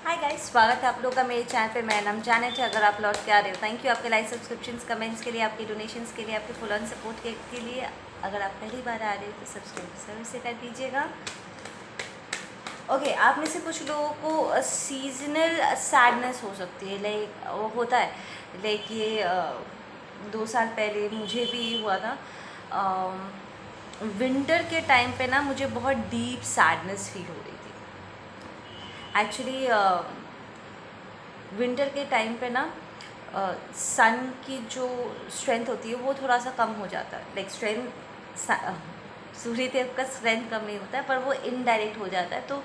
Hi guys, स्वागत है आप लोगों का मेरे चैनल पे। मेरा नाम जानेट है। अगर आप लौट के आ रहे हो, थैंक यू आपके लाइक, सब्सक्रिप्शंस, कमेंट्स के लिए, आपके डोनेशंस के लिए, आपके फुल ऑन सपोर्ट के लिए। अगर आप पहली बार आ रहे हो तो सब्सक्राइब ज़रूर से कर दीजिएगा। ओके, आप में से कुछ लोगों को सीजनल सैडनेस हो सकती है, लाइक वो होता है। लाइक ये 2 साल पहले मुझे भी हुआ था। विंटर के टाइम पे ना मुझे बहुत डीप सैडनेस फील हो रही थी एक्चुअली। विंटर के टाइम पे ना सन की जो स्ट्रेंथ होती है वो थोड़ा सा कम हो जाता है। लाइक सूर्यदेव का स्ट्रेंथ कम नहीं होता है, पर वो इनडायरेक्ट हो जाता है। तो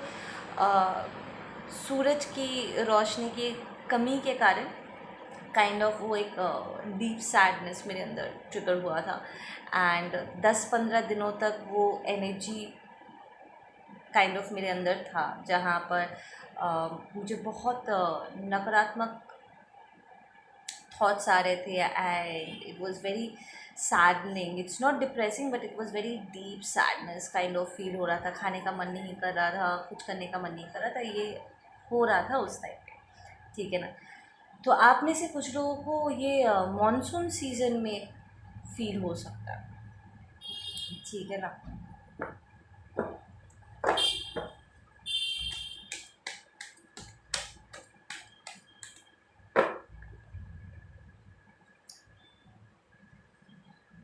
सूरज की रोशनी की कमी के कारण काइंड ऑफ वो एक डीप सैडनेस मेरे अंदर ट्रिगर हुआ था। एंड 10-15 दिनों तक वो एनर्जी काइंड ऑफ मेरे अंदर था, जहाँ पर मुझे बहुत नकारात्मक थॉट्स आ रहे थे। And it was very saddening. It's not depressing but it was very deep sadness kind of feel हो रहा था। खाने का मन नहीं कर रहा था, कुछ करने का मन नहीं कर रहा था। ये हो रहा था उस टाइम पे, ठीक है ना। तो आप में से कुछ लोगों को ये मानसून सीजन में फील हो सकता है, ठीक है ना।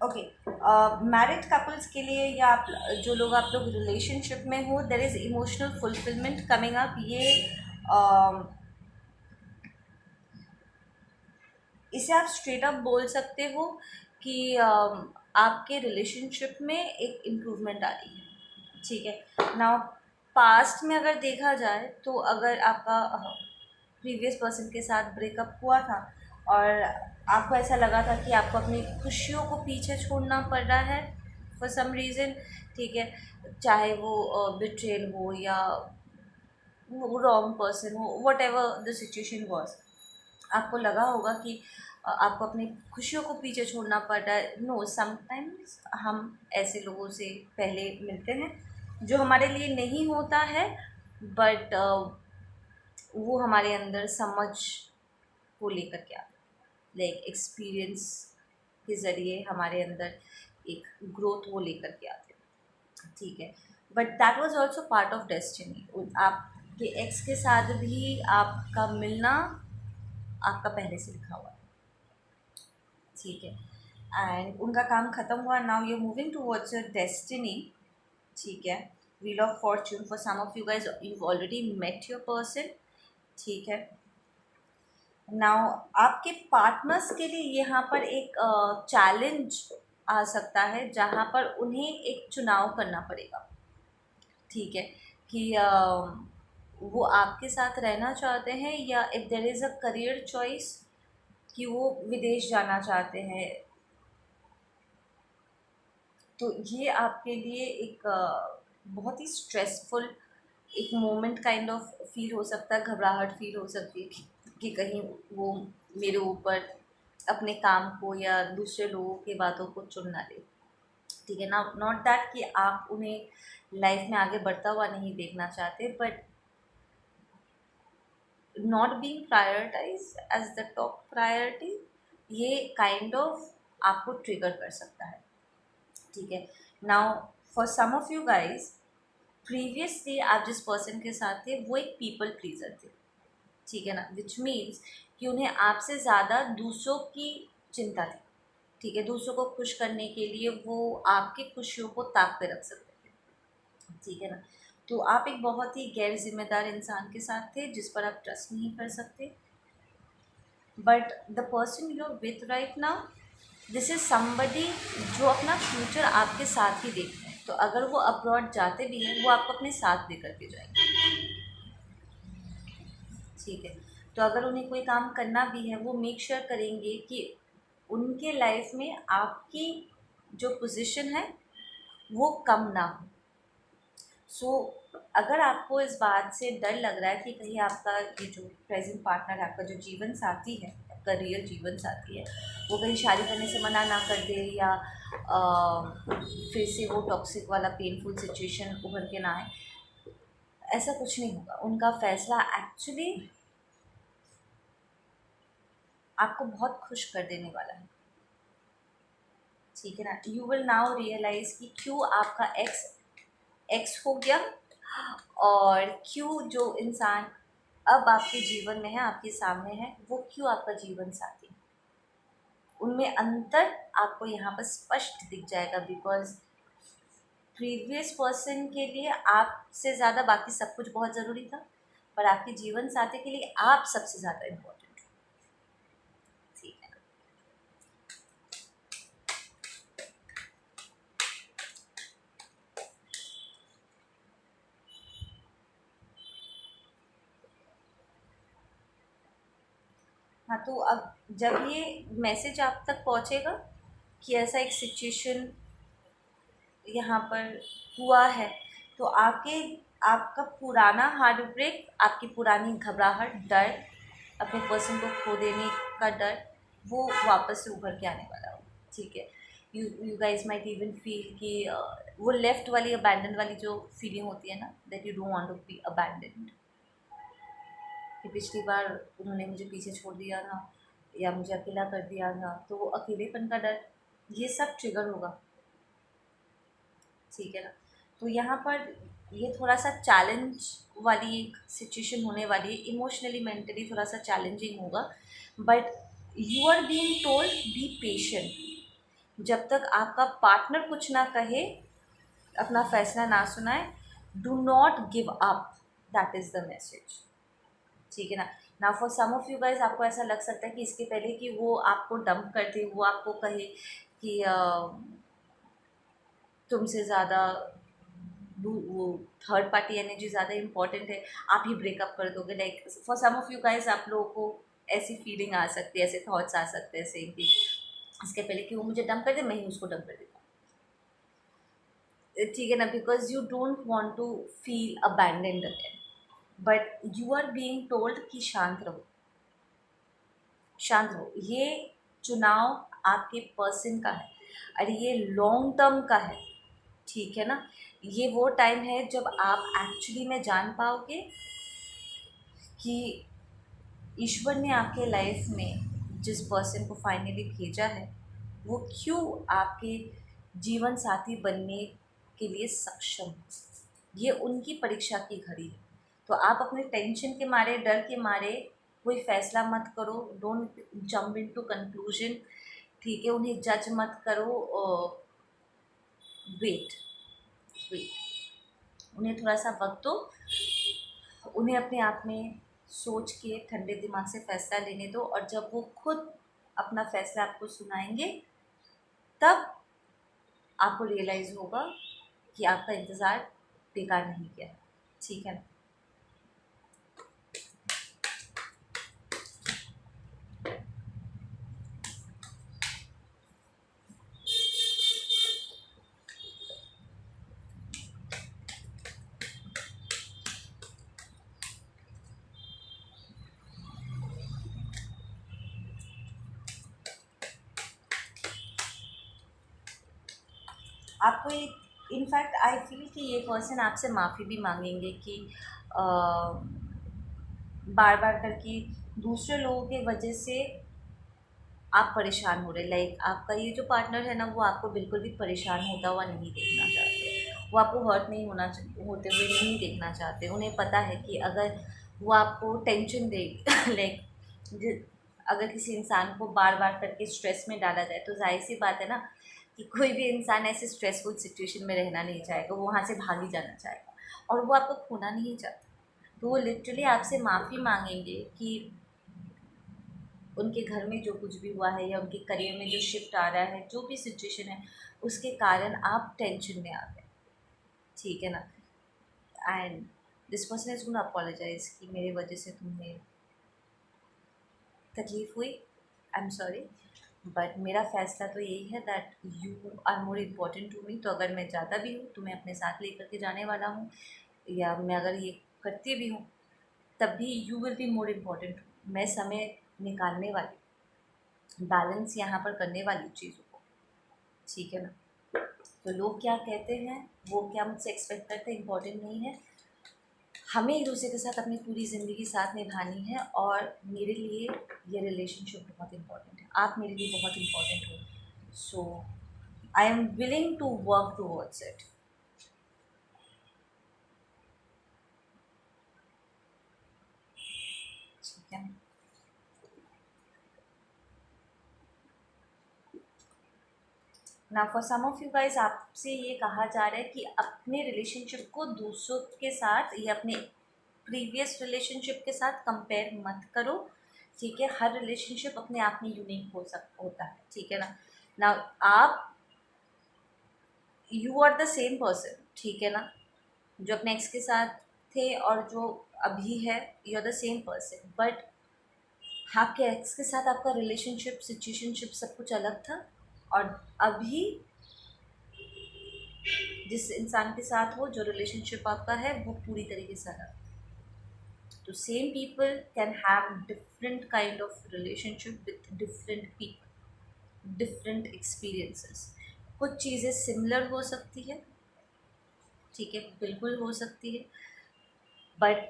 ओके, मैरिड कपल्स के लिए या आप जो लोग आप लोग रिलेशनशिप में हो, there is emotional fulfilment coming up. ये इसे आप स्ट्रेट अप बोल सकते हो कि आपके रिलेशनशिप में एक इम्प्रूवमेंट आ रही है, ठीक है। नाउ पास्ट में अगर देखा जाए तो अगर आपका प्रीवियस पर्सन के साथ ब्रेकअप हुआ था और आपको ऐसा लगा था कि आपको अपनी खुशियों को पीछे छोड़ना पड़ रहा है फॉर सम रीज़न, ठीक है। चाहे वो बिट्रेल हो या वो रॉन्ग पर्सन हो, what ever the situation was, आपको लगा होगा कि आपको अपनी खुशियों को पीछे छोड़ना पड़ रहा है। नो, समटाइम्स हम ऐसे लोगों से पहले मिलते हैं जो हमारे लिए नहीं होता है, बट वो हमारे अंदर समझ को लेकर के आते हैं। लाइक एक्सपीरियंस के ज़रिए हमारे अंदर एक ग्रोथ वो लेकर के आते हैं, ठीक है। But that was also part of destiny. आपके एक्स के साथ भी आपका मिलना आपका पहले से लिखा हुआ है, ठीक है। एंड उनका काम ख़त्म हुआ। Now you moving towards your destiny, ठीक है। Wheel of fortune, for some of you guys you already met your person, ठीक है। नाउ आपके पार्टनर्स के लिए यहाँ पर एक चैलेंज आ सकता है, जहाँ पर उन्हें एक चुनाव करना पड़ेगा, ठीक है। कि वो आपके साथ रहना चाहते हैं या if there is a career choice कि वो विदेश जाना चाहते हैं। तो ये आपके लिए एक बहुत ही स्ट्रेसफुल एक मोमेंट काइंड ऑफ फील हो सकता है। घबराहट फील हो सकती है कि कहीं वो मेरे ऊपर अपने काम को या दूसरे लोगों की बातों को चुन ना ले, ठीक है ना। नॉट दैट कि आप उन्हें लाइफ में आगे बढ़ता हुआ नहीं देखना चाहते, but not being prioritize as the top priority, ये काइंड ऑफ आपको ट्रिगर कर सकता है, ठीक है। Now for some of you guys, previously आप जिस पर्सन के साथ थे वो एक पीपल प्लीजर थे, ठीक है ना। विच मीन्स कि उन्हें आपसे ज़्यादा दूसरों की चिंता थी, ठीक है। दूसरों को खुश करने के लिए वो आपकी खुशियों को ताक पे रख सकते थे, ठीक है ना। तो आप एक बहुत ही गैर जिम्मेदार इंसान के साथ थे जिस पर आप ट्रस्ट नहीं कर सकते। But the person you are with right now, this is somebody जो अपना फ्यूचर आपके साथ ही देखते हैं। तो अगर वो अब्रॉड जाते भी हैं, वो आपको अपने साथ लेकर के जाएंगे, ठीक है। तो अगर उन्हें कोई काम करना भी है, वो मेक श्योर करेंगे कि उनके लाइफ में आपकी जो पोजीशन है वो कम ना हो। सो अगर आपको इस बात से डर लग रहा है कि कहीं आपका ये जो प्रेजेंट पार्टनर है, आपका जो जीवन साथी है, आपका रियल जीवन साथी है, वो कहीं शादी करने से मना ना कर दे या फिर से वो टॉक्सिक वाला पेनफुल सिचुएशन उभर के ना आए, ऐसा कुछ नहीं होगा। उनका फैसला एक्चुअली आपको बहुत खुश कर देने वाला है, ठीक है ना। यू विल नाउ रियलाइज कि क्यों आपका एक्स एक्स हो गया, और क्यों जो इंसान अब आपके जीवन में है, आपके सामने है, वो क्यों आपका जीवन साथी है। उनमें अंतर आपको यहाँ पर स्पष्ट दिख जाएगा, बिकॉज प्रीवियस पर्सन के लिए आपसे ज़्यादा बाकी सब कुछ बहुत ज़रूरी था, पर आपके जीवन साथी के लिए आप सबसे ज़्यादा इम्पोर्टेंट हो, ठीक है। हाँ, तो अब जब ये मैसेज आप तक पहुँचेगा कि ऐसा एक सिचुएशन यहाँ पर हुआ है, तो आपका पुराना हार्ट ब्रेक, आपकी पुरानी घबराहट, डर, अपने पर्सन को खो देने का डर, वो वापस से उभर के आने वाला हो, ठीक है। You guys might even feel कि वो लेफ्ट वाली अबैंडन वाली जो फीलिंग होती है ना, that you don't want to be abandoned, कि पिछली बार उन्होंने मुझे पीछे छोड़ दिया था या मुझे अकेला कर दिया था, तो वो अकेलेपन का डर, ये सब ट्रिगर होगा, ठीक है ना। तो यहाँ पर ये थोड़ा सा चैलेंज वाली एक सिचुएशन होने वाली है, इमोशनली मेंटली थोड़ा सा चैलेंजिंग होगा, but you are being told be patient. जब तक आपका पार्टनर कुछ ना कहे, अपना फैसला ना सुनाए, do not give up, that is the message, ठीक है ना। ना for some of you guys आपको ऐसा लग सकता है कि इसके पहले कि वो आपको डंप कर दे, वो आपको कहे कि तुमसे ज़्यादा वो थर्ड पार्टी एनर्जी ज़्यादा इंपॉर्टेंट है, आप ही ब्रेकअप कर दोगे। Like for some of you guys आप लोगों को ऐसी फीलिंग आ सकती है, ऐसे थॉट्स आ सकते हैं सेम कि इसके पहले कि वो मुझे डंप कर दे, मैं ही उसको डंप कर देता हूँ, ठीक है ना। Because you don't want to feel abandoned again, but you are being told कि शांत रहो, शांत रहो। ये चुनाव आपके पर्सन का है, और ये लॉन्ग टर्म का है, ठीक है ना। ये वो टाइम है जब आप एक्चुअली में जान पाओगे कि ईश्वर ने आपके लाइफ में जिस पर्सन को फाइनली भेजा है, वो क्यों आपके जीवन साथी बनने के लिए सक्षम है। ये उनकी परीक्षा की घड़ी है। तो आप अपने टेंशन के मारे, डर के मारे कोई फैसला मत करो, डोंट जंप इनटू कंक्लूजन, ठीक है। उन्हें जज मत करो, वेट वेट, उन्हें थोड़ा सा वक्त दो, उन्हें अपने आप में सोच के ठंडे दिमाग से फैसला लेने दो, और जब वो खुद अपना फैसला आपको सुनाएंगे, तब आपको रियलाइज़ होगा कि आपका इंतज़ार बेकार नहीं किया, ठीक है। आपको ये, इनफैक्ट आई फील कि ये पर्सन आपसे माफ़ी भी मांगेंगे कि बार बार करके दूसरे लोगों के वजह से आप परेशान हो रहे। लाइक आपका ये जो पार्टनर है ना, वो आपको बिल्कुल भी परेशान होता हुआ नहीं देखना चाहते, वो आपको हर्ट नहीं होते हुए नहीं देखना चाहते। उन्हें पता है कि अगर वो आपको टेंशन दे लाइक अगर किसी इंसान को बार बार करके स्ट्रेस में डाला जाए, तो जाहिर सी बात है ना कि कोई भी इंसान ऐसे स्ट्रेसफुल सिचुएशन में रहना नहीं चाहेगा, वो वहाँ से भाग ही जाना चाहेगा, और वो आपको खोना नहीं चाहता। तो वो लिटरली आपसे माफ़ी मांगेंगे कि उनके घर में जो कुछ भी हुआ है, या उनके करियर में जो शिफ्ट आ रहा है, जो भी सिचुएशन है, उसके कारण आप टेंशन में आ गए, ठीक है ना। And this person is gonna apologize कि मेरे वजह से तुम्हें तकलीफ़ हुई, आई एम सॉरी, बट मेरा फ़ैसला तो यही है that you are more important to me. तो अगर मैं जाता भी हूँ तो मैं अपने साथ लेकर के जाने वाला हूँ, या मैं अगर ये करती भी हूँ तब भी you will be more important. मैं समय निकालने वाली, बैलेंस यहाँ पर करने वाली चीज़ों को, ठीक है ना। तो लोग क्या कहते हैं, वो क्या मुझसे एक्सपेक्ट करते हैं, इम्पोर्टेंट नहीं है। हमें एक दूसरे के साथ अपनी पूरी ज़िंदगी साथ निभानी है, और मेरे लिए ये रिलेशनशिप बहुत इम्पोर्टेंट है, आप मेरे लिए बहुत इम्पोर्टेंट हो, so I am willing to work towards it. ठीक है। ना for some of you guys, आपसे ये कहा जा रहा है कि अपने रिलेशनशिप को दूसरों के साथ या अपने प्रीवियस रिलेशनशिप के साथ कंपेयर मत करो। ठीक है, हर रिलेशनशिप अपने आप में यूनिक होता है। ठीक है ना। ना आप, you are the same person, ठीक है ना, जो अपने एक्स के साथ थे और जो अभी है, you are the same person, but आपके एक्स के साथ आपका रिलेशनशिप, सिचुएशनशिप सब कुछ अलग था, और अभी जिस इंसान के साथ हो, जो रिलेशनशिप आपका है, वो पूरी तरीके से अलग। तो same people can have different kind of relationship with different people, different experiences. कुछ चीज़ें सिमिलर हो सकती है, ठीक है, बिल्कुल हो सकती है, बट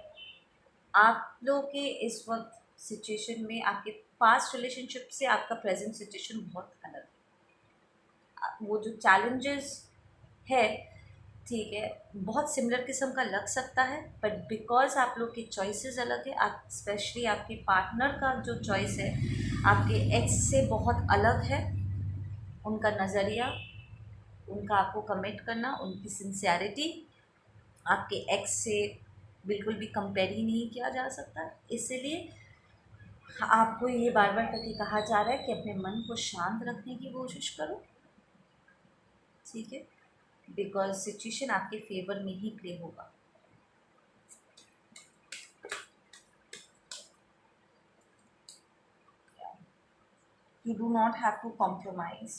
आप लोग के इस वक्त सिचुएशन में, आपके पास्ट रिलेशनशिप से आपका प्रेजेंट सिचुएशन बहुत अलग है। वो जो चैलेंजेस है, ठीक है, बहुत सिमिलर किस्म का लग सकता है, बट बिकॉज आप लोग की चॉइसेस अलग है, आप स्पेशली आपके पार्टनर का जो चॉइस है आपके एक्स से बहुत अलग है। उनका नज़रिया, उनका आपको कमिट करना, उनकी सिंसियरिटी आपके एक्स से बिल्कुल भी कंपेयर ही नहीं किया जा सकता। इसलिए आपको ये बार बार करके कहा जा रहा है कि अपने मन को शांत रखने की कोशिश करो। ठीक है, बिकॉज सिचुएशन आपके फेवर में ही प्ले होगा। You do not have to compromise.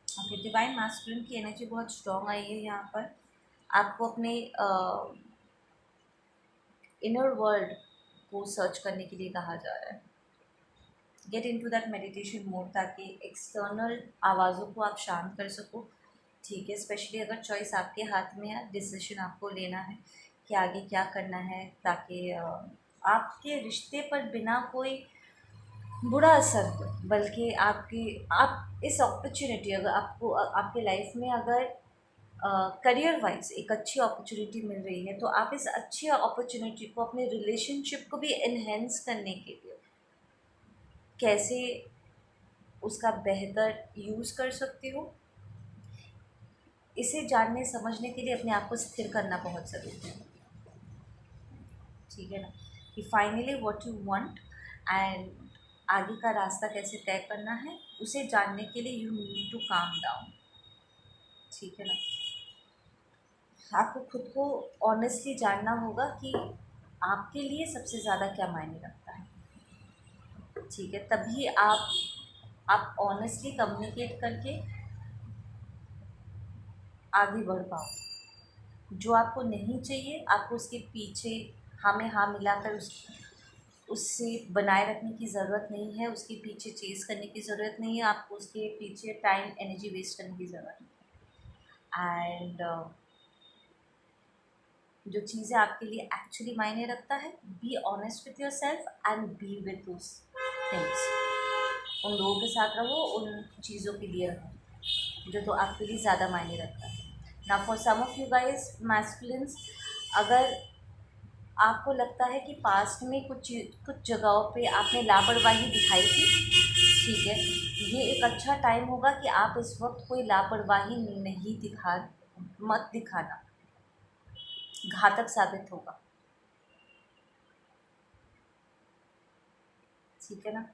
Okay, divine masculine की एनर्जी बहुत स्ट्रॉन्ग आई है यहाँ पर। आपको अपने इनर वर्ल्ड को सर्च करने के लिए कहा जा रहा है। Get into that meditation mode, ताकि एक्सटर्नल आवाज़ों को आप शांत कर सको। ठीक है, स्पेशली अगर चॉइस आपके हाथ में है, डिसीजन आपको लेना है कि आगे क्या करना है, ताकि आपके रिश्ते पर बिना कोई बुरा असर हो, बल्कि आप इस अपॉर्चुनिटी, अगर आपको आपके लाइफ में अगर करियर वाइज एक अच्छी अपॉर्चुनिटी मिल रही है, तो आप इस अच्छी अपॉर्चुनिटी को अपने रिलेशनशिप को भी एनहेंस करने के लिए कैसे उसका बेहतर यूज़ कर सकते हो, इसे जानने समझने के लिए अपने आप को स्थिर करना बहुत ज़रूरी है। ठीक है ना, कि finally what you want and आगे का रास्ता कैसे तय करना है, उसे जानने के लिए you need to calm down. ठीक है ना, आपको खुद को ऑनेस्टली जानना होगा कि आपके लिए सबसे ज़्यादा क्या मायने रखता है। ठीक है, तभी आप ऑनेस्टली कम्युनिकेट करके आगे बढ़ पाओ। जो आपको नहीं चाहिए, आपको उसके पीछे हाँ में हाँ मिलाकर उससे बनाए रखने की ज़रूरत नहीं है, उसके पीछे चेज़ करने की ज़रूरत नहीं है, आपको उसके पीछे टाइम एनर्जी वेस्ट करने की ज़रूरत नहीं। एंड जो चीज़ें आपके लिए एक्चुअली मायने रखता है, be honest with your self and B with those things. उन लोगों के साथ रहो, उन चीज़ों के लिए रहो जो तो आपके लिए ज़्यादा मायने रखता है। ना for some of you guys masculines, अगर आपको लगता है कि पास्ट में कुछ जगहों पे आपने लापरवाही दिखाई थी, ठीक है, ये एक अच्छा टाइम होगा कि आप इस वक्त कोई लापरवाही नहीं मत दिखाना, घातक साबित होगा। ठीक है ना।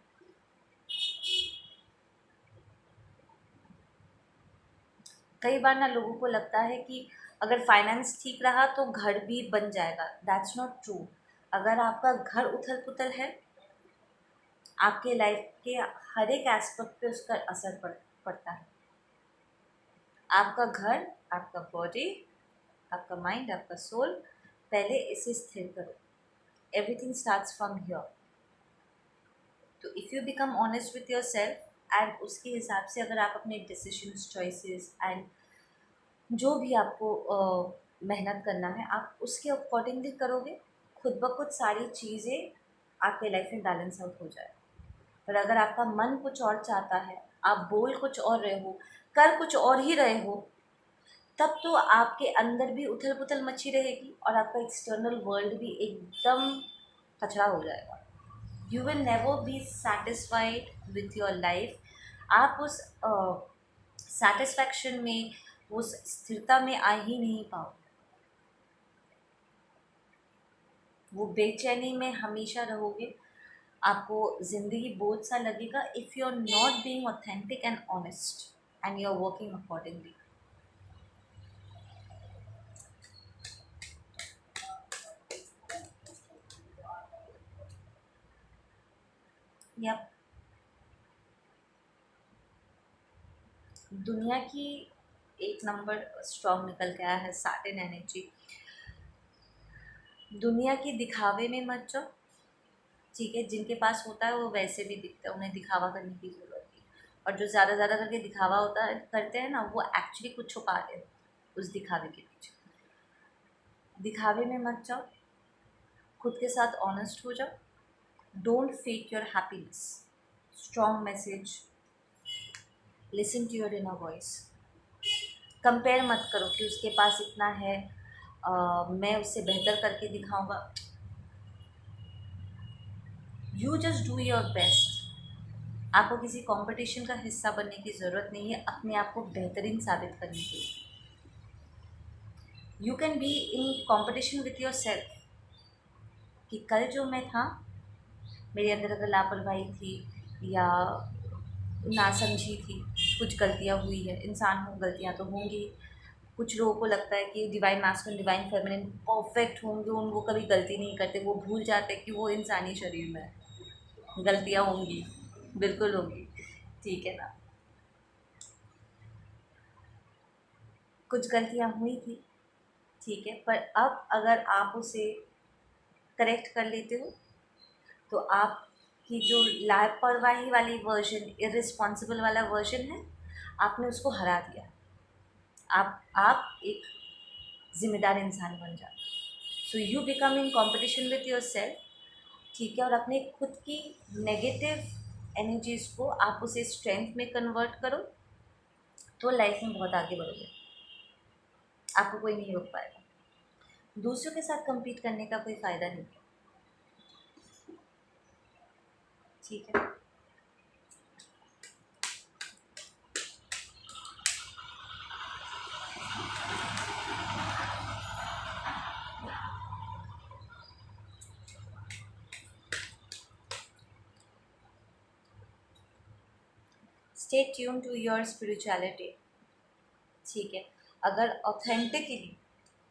कई बार ना लोगों को लगता है कि अगर फाइनेंस ठीक रहा तो घर भी बन जाएगा। That's not true. अगर आपका घर उथल पुथल है, आपके लाइफ के हर एक एस्पेक्ट पे उसका असर पड़ता है। आपका घर, आपका बॉडी, आपका माइंड, आपका सोल, पहले इसे स्थिर करो। Everything starts from here. तो if you become honest with your self and उसके हिसाब से अगर आप अपने डिसीजंस, चॉइसेस एंड जो भी आपको मेहनत करना है आप उसके अकॉर्डिंगली करोगे, खुद ब खुद सारी चीज़ें आपके लाइफ में बैलेंस आउट हो जाए। पर अगर आपका मन कुछ और चाहता है, आप बोल कुछ और रहे हो, कर कुछ और ही रहे हो, तब तो आपके अंदर भी उथल पुथल मची रहेगी और आपका एक्सटर्नल वर्ल्ड भी एकदम कचरा हो जाएगा। You will never be satisfied with your life. आप उस सेटिस्फैक्शन में, उस स्थिरता में आ ही नहीं पाओ। वो बेचैनी में हमेशा रहोगे। आपको ज़िंदगी बोझ सा लगेगा if you are not being authentic and honest and you are working accordingly. या दुनिया की एक नंबर स्ट्रॉन्ग निकल के आया है सैटर्न एनर्जी। दुनिया की दिखावे में मत जाओ, ठीक है। जिनके पास होता है वो वैसे भी दिखता है, उन्हें दिखावा करने की ज़रूरत नहीं। और जो ज़्यादा ज़्यादा करके दिखावा होता है करते हैं ना, वो एक्चुअली कुछ छुपा रहे हैं उस दिखावे के पीछे। दिखावे में मत जाओ, खुद के साथ ऑनेस्ट हो जाओ। Don't fake your happiness. Strong message, listen to your inner voice. Compare मत करो कि उसके पास इतना है, मैं उससे बेहतर करके दिखाऊंगा। You just do your best. आपको किसी कंपटीशन का हिस्सा बनने की ज़रूरत नहीं है अपने आप को बेहतरीन साबित करने के लिए। You can be in competition with your self कि कल जो मैं था, मेरे अंदर अगर लापरवाही थी या नासमझी थी, कुछ गलतियाँ हुई है, इंसान हूँ, गलतियाँ तो होंगी। कुछ लोगों को लगता है कि divine masculine, divine feminine perfect होंगे, उन वो कभी गलती नहीं करते। वो भूल जाते कि वो इंसानी शरीर में है। गलतियाँ होंगी, बिल्कुल होंगी, ठीक है ना। कुछ गलतियाँ हुई थी, ठीक है, पर अब अगर आप उसे करेक्ट कर लेते हो तो आपकी जो लापरवाही वाली वर्जन, इररिस्पॉन्सिबल वाला वर्जन है, आपने उसको हरा दिया। आप एक ज़िम्मेदार इंसान बन जाते। So you become in competition with your self, ठीक है। और अपने खुद की नेगेटिव एनर्जीज़ को आप उसे स्ट्रेंथ में कन्वर्ट करो, तो लाइफ में बहुत आगे बढ़ोगे। आपको कोई नहीं रोक पाएगा। दूसरों के साथ compete करने का कोई फ़ायदा नहीं है, ठीक है। Stay tune to your spirituality, ठीक है। अगर ऑथेंटिकली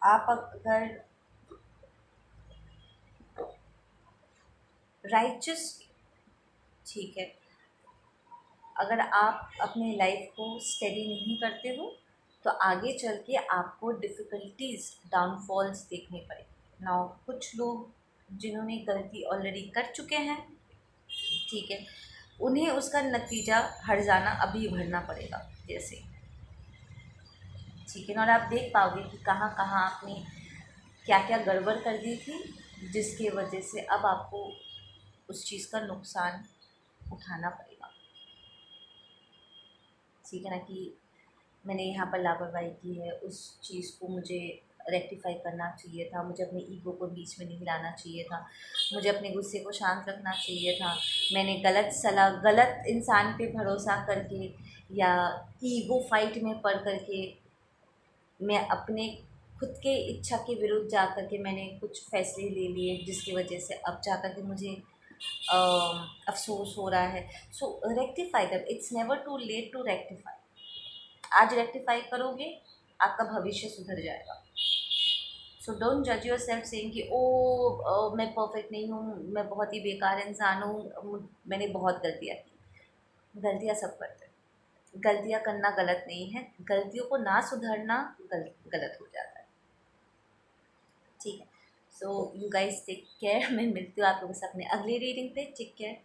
आप अगर राइचस, ठीक है, अगर आप अपने लाइफ को स्टेडी नहीं करते हो तो आगे चल के आपको डिफ़िकल्टीज, डाउनफॉल्स देखने पड़ेंगे ना। कुछ लोग जिन्होंने गलती ऑलरेडी कर चुके हैं, ठीक है, उन्हें उसका नतीजा हर्जाना अभी भरना पड़ेगा जैसे, ठीक है ना। और आप देख पाओगे कि कहाँ कहाँ आपने क्या क्या गड़बड़ कर दी थी, जिसकी वजह से अब आपको उस चीज़ का नुकसान उठाना पड़ेगा, ठीक है ना। कि मैंने यहाँ पर लापरवाही की है, उस चीज़ को मुझे रेक्टिफाई करना चाहिए था, मुझे अपने ईगो को बीच में नहीं लाना चाहिए था, मुझे अपने गुस्से को शांत रखना चाहिए था। मैंने गलत इंसान पे भरोसा करके या ईगो फाइट में पड़ करके मैं अपने खुद के इच्छा के विरुद्ध जा कर के मैंने कुछ फैसले ले लिए, जिसकी वजह से अब जा कर के मुझे अफ़सोस हो रहा है। So rectify that, it's never too late to rectify. आज रेक्टिफाई करोगे, आपका भविष्य सुधर जाएगा। सो डोंट जज योर सेल्फ सेइंग कि मैं परफेक्ट नहीं हूँ, मैं बहुत ही बेकार इंसान हूँ, मैंने बहुत गलतियाँ की। गलतियाँ सब करते हैं, गलतियाँ करना गलत नहीं है, गलतियों को ना सुधरना गलत हो जाता है। ठीक है, so you guys take care. मैं मिलती हूँ आप लोगों से अपने अगली रीडिंग पे। Take care.